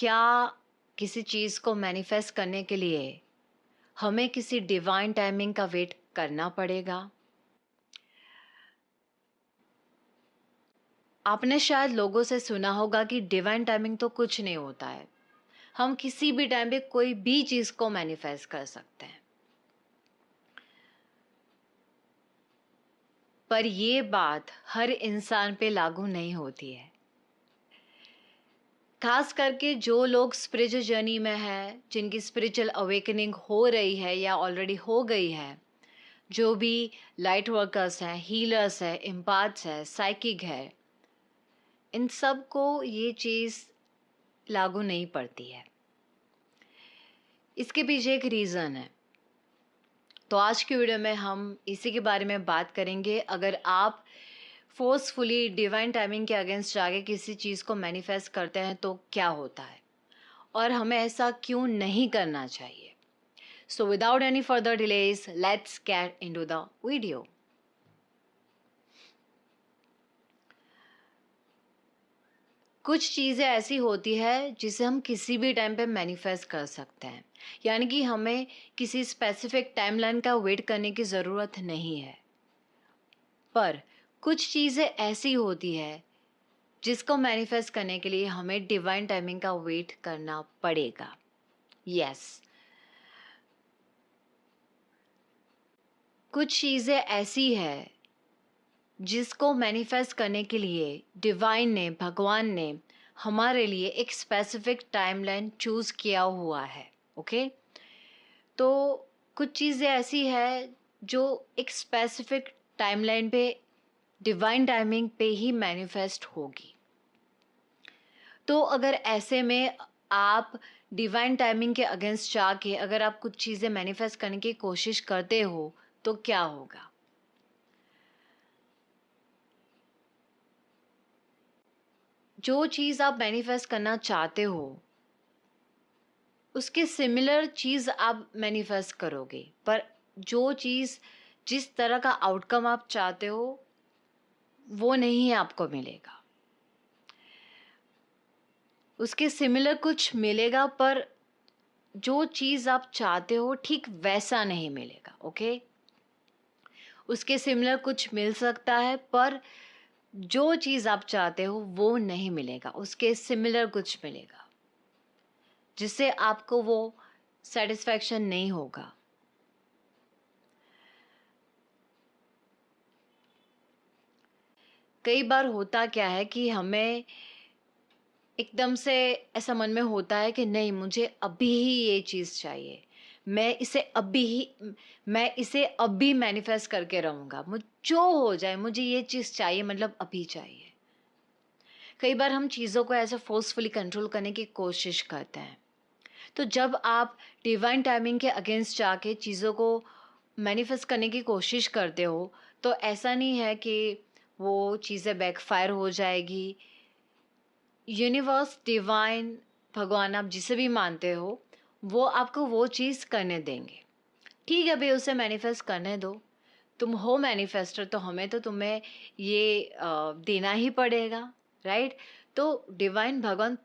क्या किसी चीज़ को मैनिफेस्ट करने के लिए हमें किसी डिवाइन टाइमिंग का वेट करना पड़ेगा? आपने शायद लोगों से सुना होगा कि डिवाइन टाइमिंग तो कुछ नहीं होता है। हम किसी भी टाइम पे कोई भी चीज़ को मैनिफेस्ट कर सकते हैं। पर ये बात हर इंसान पे लागू नहीं होती है। खास करके जो लोग स्पिरिचुअल जर्नी में हैं, जिनकी स्पिरिचुअल अवेकनिंग हो रही है या ऑलरेडी हो गई है, जो भी लाइट वर्कर्स हैं, हीलर्स हैं, एम्पाथ्स हैं, साइकिक है, इन सब को ये चीज़ लागू नहीं पड़ती है। इसके पीछे एक रीज़न है। तो आज की वीडियो में हम इसी के बारे में बात करेंगे। अगर आप फोर्सफुली डिवाइन टाइमिंग के अगेंस्ट जाके किसी चीज़ को मैनिफेस्ट करते हैं तो क्या होता है और हमें ऐसा क्यों नहीं करना चाहिए। So without any further delays let's get into the video. कुछ चीज़ें ऐसी होती है जिसे हम किसी भी टाइम पे मैनिफेस्ट कर सकते हैं, यानी कि हमें किसी स्पेसिफिक टाइमलाइन का वेट करने की ज़रूरत नहीं है। पर कुछ चीज़ें ऐसी होती है जिसको मैनिफेस्ट करने के लिए हमें डिवाइन टाइमिंग का वेट करना पड़ेगा। यस, कुछ चीज़ें ऐसी है जिसको मैनिफेस्ट करने के लिए डिवाइन ने, भगवान ने हमारे लिए एक स्पेसिफिक टाइमलाइन चूज़ किया हुआ है। ओके, तो कुछ चीज़ें ऐसी है जो एक स्पेसिफिक टाइमलाइन पे, डिवाइन टाइमिंग पे ही मैनिफेस्ट होगी। तो अगर ऐसे में आप डिवाइन टाइमिंग के अगेंस्ट जाके अगर आप कुछ चीज़ें मैनिफेस्ट करने की कोशिश करते हो तो क्या होगा? जो चीज़ आप मैनिफेस्ट करना चाहते हो उसके सिमिलर चीज़ आप मैनिफेस्ट करोगे, पर जो चीज़, जिस तरह का आउटकम आप चाहते हो वो नहीं आपको मिलेगा। उसके सिमिलर कुछ मिलेगा पर जो चीज़ आप चाहते हो ठीक वैसा नहीं मिलेगा। ओके, उसके सिमिलर कुछ मिल सकता है पर जो चीज़ आप चाहते हो वो नहीं मिलेगा। उसके सिमिलर कुछ मिलेगा जिससे आपको वो सेटिस्फैक्शन नहीं होगा। कई बार होता क्या है कि हमें एकदम से ऐसा मन में होता है कि नहीं, मुझे अभी ही ये चीज़ चाहिए, मैं इसे अभी मैनिफेस्ट करके रहूँगा, मुझ जो हो जाए मुझे ये चीज़ चाहिए, मतलब अभी चाहिए। कई बार हम चीज़ों को ऐसे फोर्सफुली कंट्रोल करने की कोशिश करते हैं। तो जब आप डिवाइन टाइमिंग के अगेंस्ट जाके चीज़ों को मैनिफेस्ट करने की कोशिश करते हो तो ऐसा नहीं है कि वो चीज़ें बैकफायर हो जाएगी। यूनिवर्स, डिवाइन, भगवान, आप जिसे भी मानते हो, वो आपको वो चीज़ करने देंगे। ठीक है भाई, उसे मैनिफेस्ट करने दो। तुम हो मैनिफेस्टर तो हमें तो तुम्हें ये देना ही पड़ेगा, राइट? तो डिवाइन, भगवान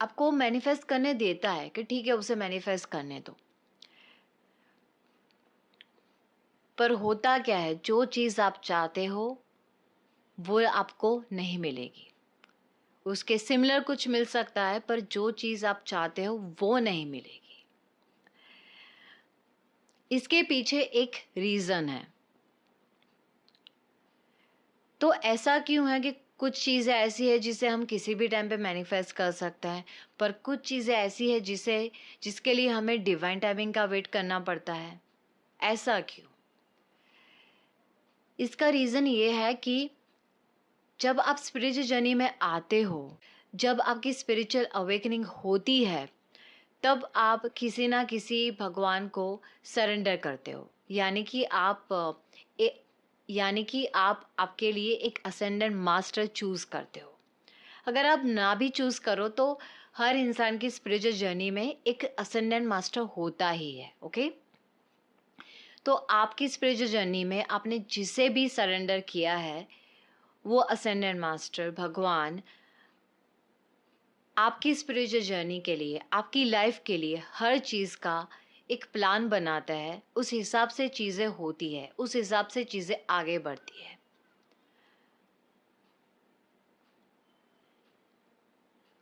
आपको मैनिफेस्ट करने देता है कि ठीक है उसे मैनिफेस्ट करने दो। पर होता क्या है, जो चीज़ आप चाहते हो वो आपको नहीं मिलेगी। उसके सिमिलर कुछ मिल सकता है पर जो चीज़ आप चाहते हो वो नहीं मिलेगी। इसके पीछे एक रीज़न है। तो ऐसा क्यों है कि कुछ चीज़ें ऐसी है जिसे हम किसी भी टाइम पे मैनिफेस्ट कर सकते हैं, पर कुछ चीज़ें ऐसी है जिसके लिए हमें डिवाइन टाइमिंग का वेट करना पड़ता है? ऐसा क्यों? इसका रीज़न ये है कि जब आप स्पिरिचुअल जर्नी में आते हो, जब आपकी स्पिरिचुअल अवेकनिंग होती है, तब आप किसी ना किसी भगवान को सरेंडर करते हो। यानी कि आप आपके लिए एक असेंडेंट मास्टर चूज़ करते हो। अगर आप ना भी चूज़ करो तो हर इंसान की स्पिरिचुअल जर्नी में एक असेंडेंट मास्टर होता ही है। ओके, तो आपकी स्पिरिचुअल जर्नी में आपने जिसे भी सरेंडर किया है वो असेंडेंट मास्टर, भगवान, आपकी स्पिरिचुअल जर्नी के लिए, आपकी लाइफ के लिए हर चीज़ का एक प्लान बनाता है, उस हिसाब से चीज़ें होती है, उस हिसाब से चीज़ें आगे बढ़ती है।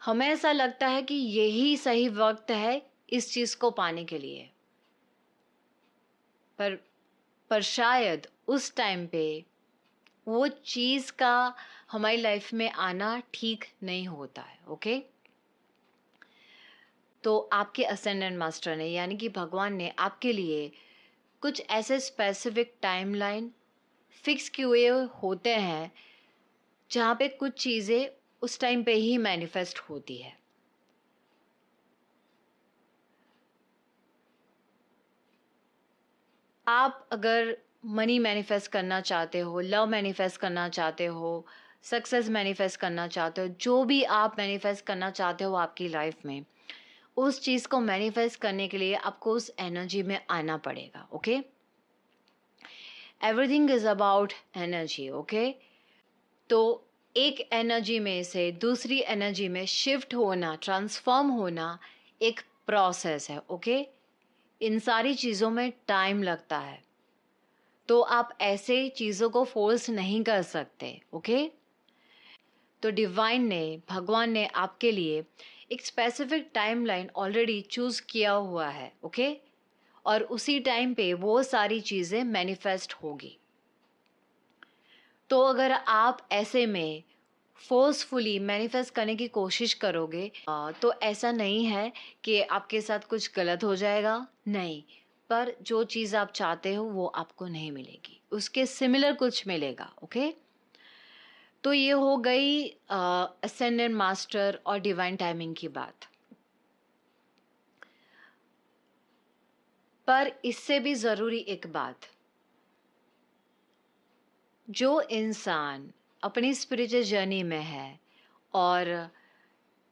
हमें ऐसा लगता है कि यही सही वक्त है इस चीज़ को पाने के लिए, पर पर शायद उस टाइम पे वो चीज़ का हमारी लाइफ में आना ठीक नहीं होता है। ओके, तो आपके असेंडेंट मास्टर ने यानी कि भगवान ने आपके लिए कुछ ऐसे स्पेसिफिक टाइमलाइन फिक्स किए हुए होते हैं जहाँ पे कुछ चीज़ें उस टाइम पे ही मैनिफेस्ट होती है। आप अगर मनी मैनिफेस्ट करना चाहते हो, लव मैनिफेस्ट करना चाहते हो, सक्सेस मैनिफेस्ट करना चाहते हो, जो भी आप मैनिफेस्ट करना चाहते हो आपकी लाइफ में, उस चीज़ को मैनिफेस्ट करने के लिए आपको उस एनर्जी में आना पड़ेगा। Okay, everything is about energy. Okay, तो एक एनर्जी में से दूसरी एनर्जी में शिफ्ट होना, ट्रांसफॉर्म होना एक प्रोसेस है। ओके, इन सारी चीज़ों में टाइम लगता है, तो आप ऐसे चीज़ों को फोर्स नहीं कर सकते। ओके, तो डिवाइन ने, भगवान ने आपके लिए एक स्पेसिफिक टाइमलाइन ऑलरेडी चूज किया हुआ है। ओके, और उसी टाइम पे वो सारी चीज़ें मैनिफेस्ट होगी। तो अगर आप ऐसे में फोर्सफुली मैनिफेस्ट करने की कोशिश करोगे तो ऐसा नहीं है कि आपके साथ कुछ गलत हो जाएगा, नहीं, पर जो चीज़ आप चाहते हो वो आपको नहीं मिलेगी, उसके सिमिलर कुछ मिलेगा। ओके, तो ये हो गई असेंडेंट मास्टर और डिवाइन टाइमिंग की बात। पर इससे भी ज़रूरी एक बात, जो इंसान अपनी स्पिरिचुअल जर्नी में है और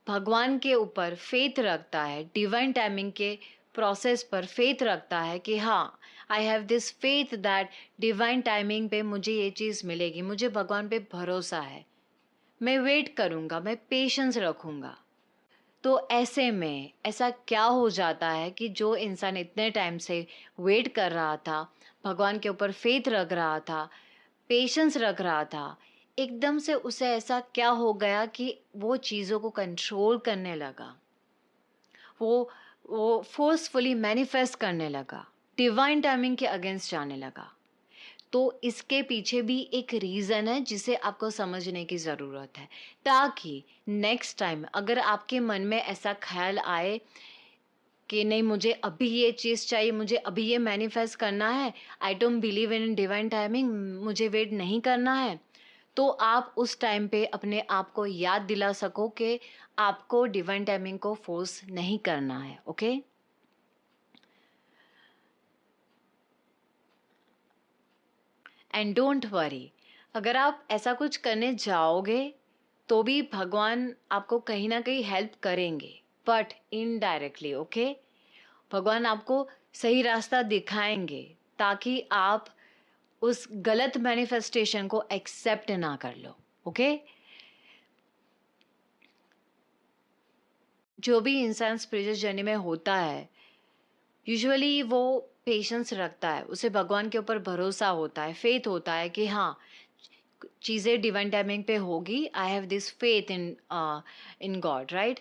भगवान के ऊपर फेथ रखता है, डिवाइन टाइमिंग के प्रोसेस पर फेथ रखता है कि हाँ, I have this faith that divine timing पे मुझे ये चीज़ मिलेगी, मुझे भगवान पे भरोसा है, मैं वेट करूँगा, मैं पेशेंस रखूँगा। तो ऐसे में ऐसा क्या हो जाता है कि जो इंसान इतने टाइम से वेट कर रहा था, भगवान के ऊपर फेथ रख रहा था, पेशेंस रख रहा था, एकदम से उसे ऐसा क्या हो गया कि वो चीज़ों को कंट्रोल करने लगा, वो वो फोर्सफुली मैनिफेस्ट करने लगा, डिवाइन टाइमिंग के अगेंस्ट जाने लगा। तो इसके पीछे भी एक रीज़न है जिसे आपको समझने की ज़रूरत है, ताकि नेक्स्ट टाइम अगर आपके मन में ऐसा ख्याल आए कि नहीं, मुझे अभी ये चीज़ चाहिए, मुझे अभी ये मैनिफेस्ट करना है, I don't believe in divine timing, मुझे वेट नहीं करना है, तो आप उस टाइम पे अपने आप को याद दिला सको कि आपको डिवाइन टाइमिंग को फोर्स नहीं करना है। ओके, एंड डोंट वरी, अगर आप ऐसा कुछ करने जाओगे तो भी भगवान आपको कहीं ना कहीं हेल्प करेंगे, बट इनडायरेक्टली। ओके, भगवान आपको सही रास्ता दिखाएंगे ताकि आप उस गलत मैनिफेस्टेशन को एक्सेप्ट ना कर लो। ओके, जो भी इंसान स्पिरिचुअल जर्नी में होता है, यूजुअली वो पेशेंस रखता है, उसे भगवान के ऊपर भरोसा होता है, फेथ होता है कि हाँ, चीज़ें डिवाइन टाइमिंग पे होगी, I have this faith in in God, right.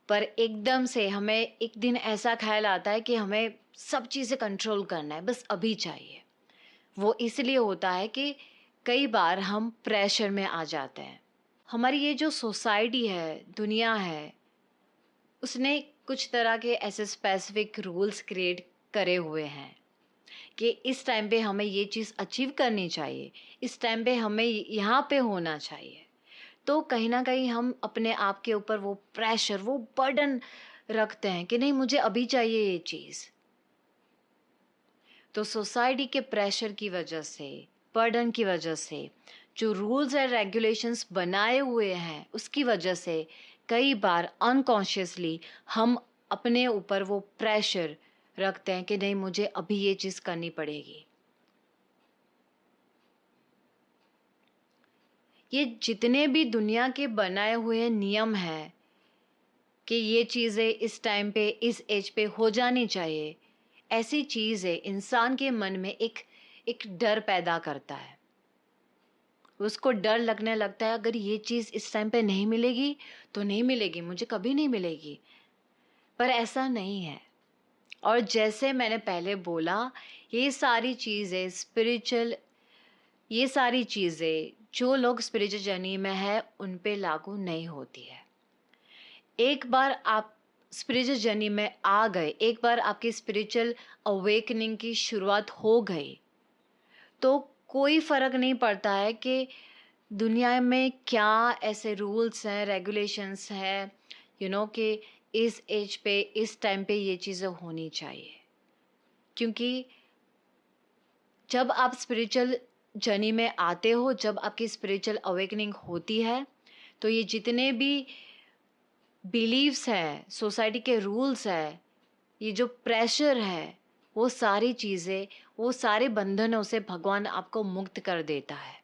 पर एकदम से हमें एक दिन ऐसा ख्याल आता है कि हमें सब चीज़ें कंट्रोल करना है, बस अभी चाहिए। वो इसलिए होता है कि कई बार हम प्रेशर में आ जाते हैं। हमारी ये जो सोसाइटी है, दुनिया है, उसने कुछ तरह के ऐसे स्पेसिफिक रूल्स क्रिएट करे हुए हैं कि इस टाइम पे हमें ये चीज़ अचीव करनी चाहिए, इस टाइम पे हमें यहाँ पे होना चाहिए। तो कहीं ना कहीं हम अपने आप के ऊपर वो प्रेशर, वो बर्डन रखते हैं कि नहीं, मुझे अभी चाहिए ये चीज़। तो सोसाइटी के प्रेशर की वजह से, बर्डन की वजह से, जो रूल्स एंड रेगुलेशंस बनाए हुए हैं उसकी वजह से कई बार अनकॉन्शियसली हम अपने ऊपर वो प्रेशर रखते हैं कि नहीं, मुझे अभी ये चीज़ करनी पड़ेगी। ये जितने भी दुनिया के बनाए हुए नियम हैं कि ये चीज़ें इस टाइम पे इस एज पे हो जानी चाहिए, ऐसी चीज़ें इंसान के मन में एक डर पैदा करता है। उसको डर लगने लगता है, अगर ये चीज़ इस टाइम पे नहीं मिलेगी तो नहीं मिलेगी, मुझे कभी नहीं मिलेगी। पर ऐसा नहीं है। और जैसे मैंने पहले बोला, ये सारी चीज़ें स्पिरिचुअल, ये सारी चीज़ें जो लोग स्पिरिचुअल जर्नी में है उन पे लागू नहीं होती है। एक बार आप स्पिरिचुअल जर्नी में आ गए, एक बार आपकी स्पिरिचुअल अवेकनिंग की शुरुआत हो गई, तो कोई फ़र्क नहीं पड़ता है कि दुनिया में क्या ऐसे रूल्स हैं, रेगुलेशंस हैं, कि इस एज पे इस टाइम पे ये चीज़ें होनी चाहिए। क्योंकि जब आप स्पिरिचुअल जर्नी में आते हो, जब आपकी स्पिरिचुअल अवेकनिंग होती है, तो ये जितने भी बिलीव्स हैं, सोसाइटी के रूल्स हैं, ये जो प्रेशर है, वो सारी चीज़ें, वो सारे बंधनों से भगवान आपको मुक्त कर देता है।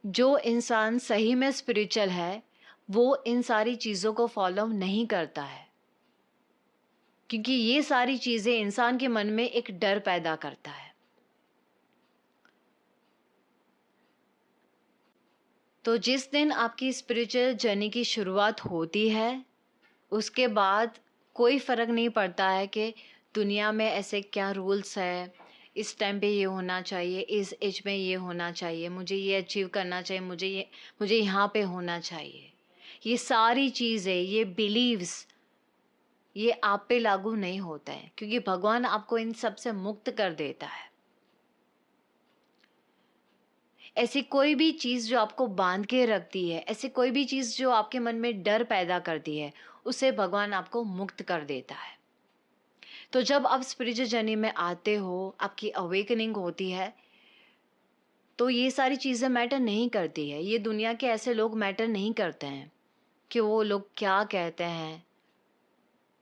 जो इंसान सही में स्पिरिचुअल है, वो इन सारी चीज़ों को फॉलो नहीं करता है, क्योंकि ये सारी चीज़ें इंसान के मन में एक डर पैदा करता है। तो जिस दिन आपकी स्पिरिचुअल जर्नी की शुरुआत होती है, उसके बाद कोई फ़र्क नहीं पड़ता है कि दुनिया में ऐसे क्या रूल्स है, इस टाइम पे ये होना चाहिए, इस एज में ये होना चाहिए, मुझे ये अचीव करना चाहिए, मुझे यहाँ पे होना चाहिए। ये सारी चीज़ें, ये बिलीव्स, ये आप पे लागू नहीं होता है, क्योंकि भगवान आपको इन सब से मुक्त कर देता है। ऐसी कोई भी चीज़ जो आपको बांध के रखती है, ऐसी कोई भी चीज़ जो आपके मन में डर पैदा करती है, उसे भगवान आपको मुक्त कर देता है। तो जब आप स्पिरिचुअल जर्नी में आते हो, आपकी अवेकनिंग होती है, तो ये सारी चीज़ें मैटर नहीं करती है। ये दुनिया के ऐसे लोग मैटर नहीं करते हैं कि वो लोग क्या कहते हैं।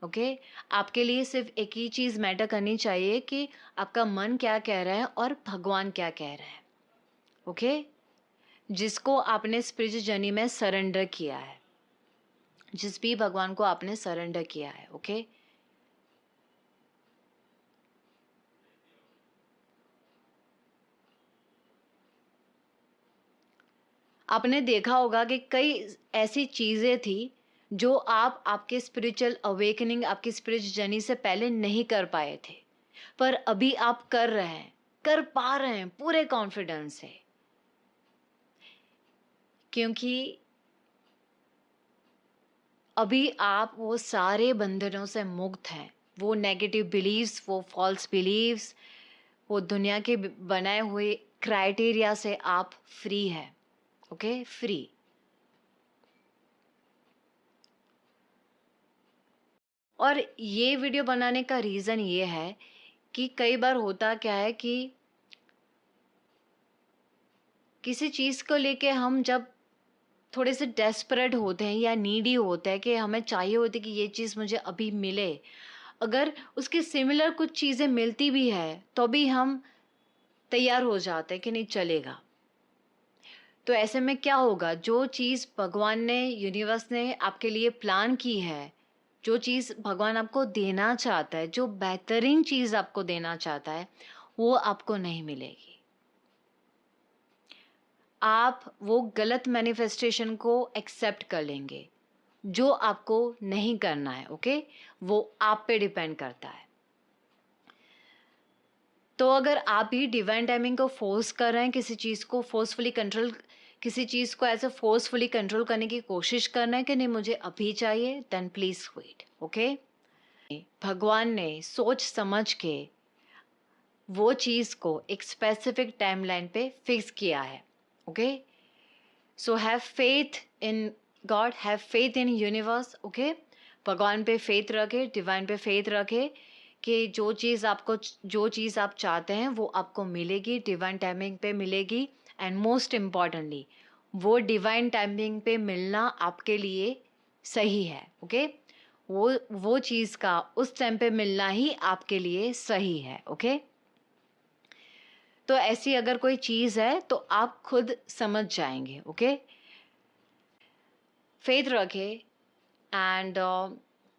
ओके, आपके लिए सिर्फ एक ही चीज़ मैटर करनी चाहिए कि आपका मन क्या कह रहा है और भगवान क्या कह रहा है। ओके, जिसको आपने स्पिरिचुअल जर्नी में सरेंडर किया है, जिस भी भगवान को आपने सरेंडर किया है। ओके, आपने देखा होगा कि कई ऐसी चीज़ें थी जो आप आपके स्पिरिचुअल अवेकनिंग, आपकी स्पिरिचुअल जर्नी से पहले नहीं कर पाए थे, पर अभी आप कर रहे हैं, कर पा रहे हैं पूरे कॉन्फिडेंस से। क्योंकि अभी आप वो सारे बंधनों से मुक्त हैं। वो नेगेटिव बिलीव्स, वो फॉल्स बिलीव्स, वो दुनिया के बनाए हुए क्राइटेरिया से आप फ्री है। Okay, free. और ये वीडियो बनाने का रीज़न ये है कि कई बार होता क्या है कि किसी चीज़ को लेके हम जब थोड़े से डेस्परेट होते हैं या नीडी होते हैं कि हमें चाहिए होती कि ये चीज़ मुझे अभी मिले, अगर उसके सिमिलर कुछ चीज़ें मिलती भी है तो भी हम तैयार हो जाते हैं कि नहीं चलेगा। तो ऐसे में क्या होगा, जो चीज़ भगवान ने, यूनिवर्स ने आपके लिए प्लान की है, जो चीज़ भगवान आपको देना चाहता है, जो बेहतरीन चीज़ आपको देना चाहता है, वो आपको नहीं मिलेगी। आप वो गलत मैनिफेस्टेशन को एक्सेप्ट कर लेंगे, जो आपको नहीं करना है। ओके, वो आप पे डिपेंड करता है। तो अगर आप ही डिवाइन टाइमिंग को फोर्स कर रहे हैं, किसी चीज़ को फोर्सफुली कंट्रोल, किसी चीज़ को ऐसे फोर्सफुली कंट्रोल करने की कोशिश करना है कि नहीं मुझे अभी चाहिए, देन प्लीज वेट। ओके, भगवान ने सोच समझ के वो चीज़ को एक स्पेसिफिक टाइमलाइन पे फिक्स किया है। Okay, so have faith in God, have faith in universe. Okay, भगवान पे फेथ रखे, डिवाइन पे फेथ रखे कि जो चीज़ आप चाहते हैं वो आपको मिलेगी, डिवाइन टाइमिंग पे मिलेगी। एंड मोस्ट इम्पॉर्टेंटली, वो डिवाइन टाइमिंग पे मिलना आपके लिए सही है। ओके, वो चीज़ का उस टाइम पे मिलना ही आपके लिए सही है। ओके, तो ऐसी अगर कोई चीज़ है तो आप खुद समझ जाएंगे. ओके, फेथ रखें एंड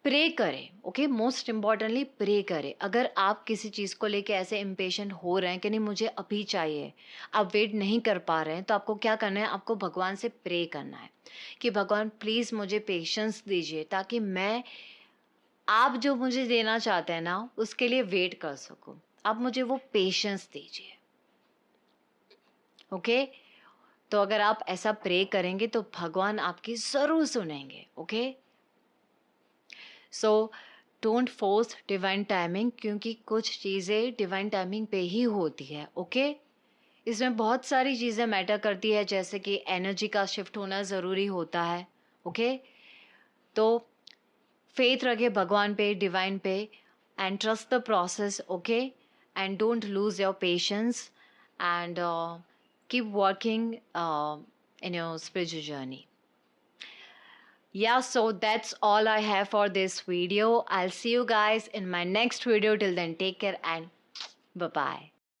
प्रे करें. ओके, मोस्ट इम्पॉर्टेंटली प्रे करें. अगर आप किसी चीज़ को लेके ऐसे इम्पेशेंट हो रहे हैं कि नहीं मुझे अभी चाहिए, आप वेट नहीं कर पा रहे हैं, तो आपको क्या करना है, आपको भगवान से प्रे करना है कि भगवान प्लीज़ मुझे पेशेंस दीजिए ताकि मैं आप जो मुझे देना चाहते हैं ना उसके लिए वेट कर सकूं. आप मुझे वो पेशेंस दीजिए. ओके, तो अगर आप ऐसा प्रे करेंगे तो भगवान आपकी ज़रूर सुनेंगे. Okay, so don't force divine timing, क्योंकि कुछ चीज़ें डिवाइन टाइमिंग पे ही होती है. ओके, इसमें बहुत सारी चीज़ें मैटर करती है, जैसे कि एनर्जी का शिफ्ट होना ज़रूरी होता है. ओके, तो फेथ रखे भगवान पे, डिवाइन पे, and trust the process. Okay, and don't lose your patience and keep working in your spiritual journey. Yeah, so that's all I have for this video. I'll see you guys in my next video. Till then, take care and bye bye.